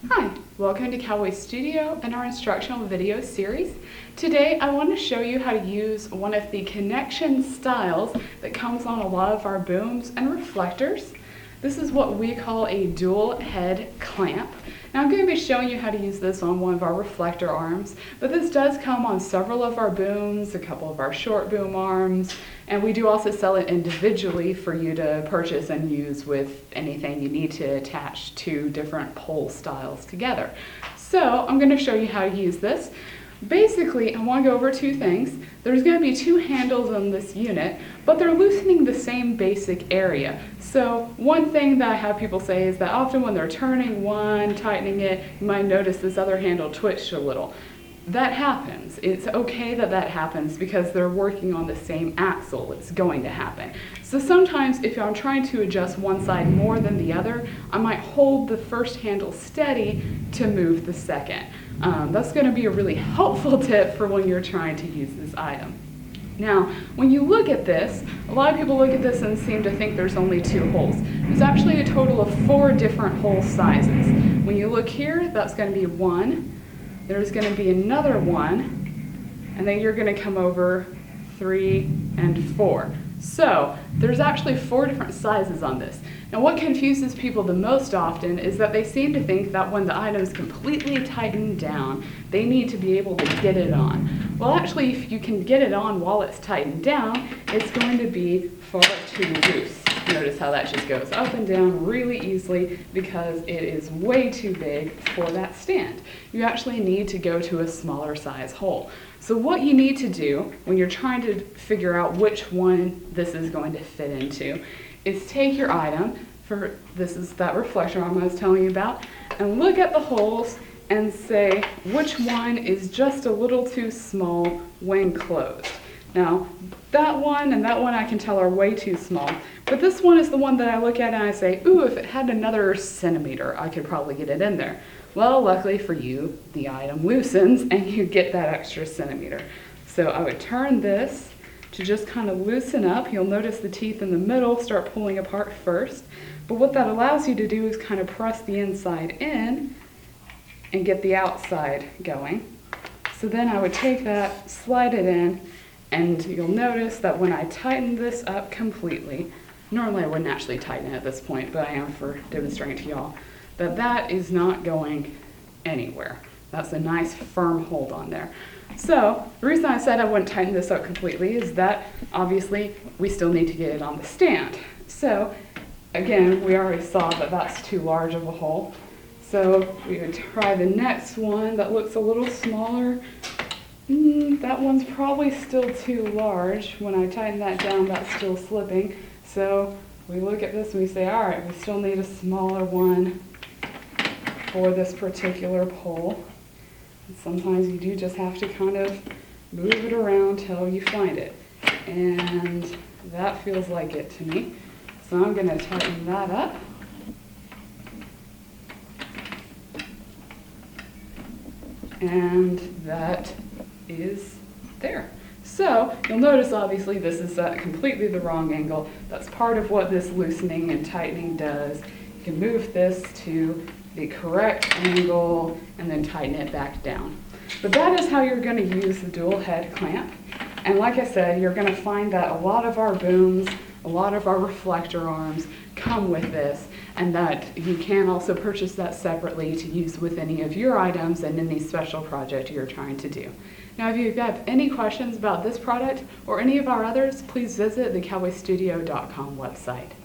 Hi, welcome to Cowboystudio and our instructional video series. Today I want to show you how to use one of the connection styles that comes on a lot of our booms and reflectors. This is what we call a dual head clamp. Now I'm going to be showing you how to use this on one of our reflector arms, but this does come on several of our booms, a couple of our short boom arms, and we do also sell it individually for you to purchase and use with anything you need to attach two different pole styles together. So I'm going to show you how to use this. Basically, I want to go over two things. There's going to be two handles on this unit, but they're loosening the same basic area. So one thing that I have people say is that often when they're turning one, tightening it, you might notice this other handle twitched a little. That happens. It's okay that that happens because they're working on the same axle. It's going to happen. So sometimes if I'm trying to adjust one side more than the other, I might hold the first handle steady to move the second. That's going to be a really helpful tip for when you're trying to use this item. Now, when you look at this, a lot of people look at this and seem to think there's only two holes. There's actually a total of 4 different hole sizes. When you look here, that's going to be 1. There's going to be another 1, and then you're going to come over 3 and 4. So there's actually 4 different sizes on this. Now what confuses people the most often is that they seem to think that when the item is completely tightened down, they need to be able to get it on. Well, actually, if you can get it on while it's tightened down, it's going to be far too loose. Notice how that just goes up and down really easily because it is way too big for that stand. You actually need to go to a smaller size hole. So what you need to do when you're trying to figure out which one this is going to fit into is take your item, this is that reflector arm I was telling you about, and look at the holes and say which one is just a little too small when closed. Now, that one and that one I can tell are way too small, but this one is the one that I look at and I say, ooh, if it had another centimeter, I could probably get it in there. Well, luckily for you, the item loosens and you get that extra centimeter. So I would turn this to just kind of loosen up. You'll notice the teeth in the middle start pulling apart first, but what that allows you to do is kind of press the inside in and get the outside going. So then I would take that, slide it in, and you'll notice that when I tighten this up completely, normally I wouldn't actually tighten it at this point, but I am for demonstrating to y'all, that is not going anywhere. That's a nice firm hold on there. So the reason I said I wouldn't tighten this up completely is that obviously we still need to get it on the stand. So again, we already saw that that's too large of a hole. So we would try the next one that looks a little smaller. That one's probably still too large. When I tighten that down, that's still slipping. So we look at this and we say, all right, we still need a smaller one for this particular pole. And sometimes you do just have to kind of move it around till you find it. And that feels like it to me. So I'm going to tighten that up. And that is there. So you'll notice obviously this is at completely the wrong angle. That's part of what this loosening and tightening does. You can move this to the correct angle and then tighten it back down. But that is how you're going to use the dual head clamp. And like I said, you're going to find that a lot of our booms, a lot of our reflector arms come with this, and that you can also purchase that separately to use with any of your items and any special project you're trying to do. Now, if you have any questions about this product or any of our others, please visit the cowboystudio.com website.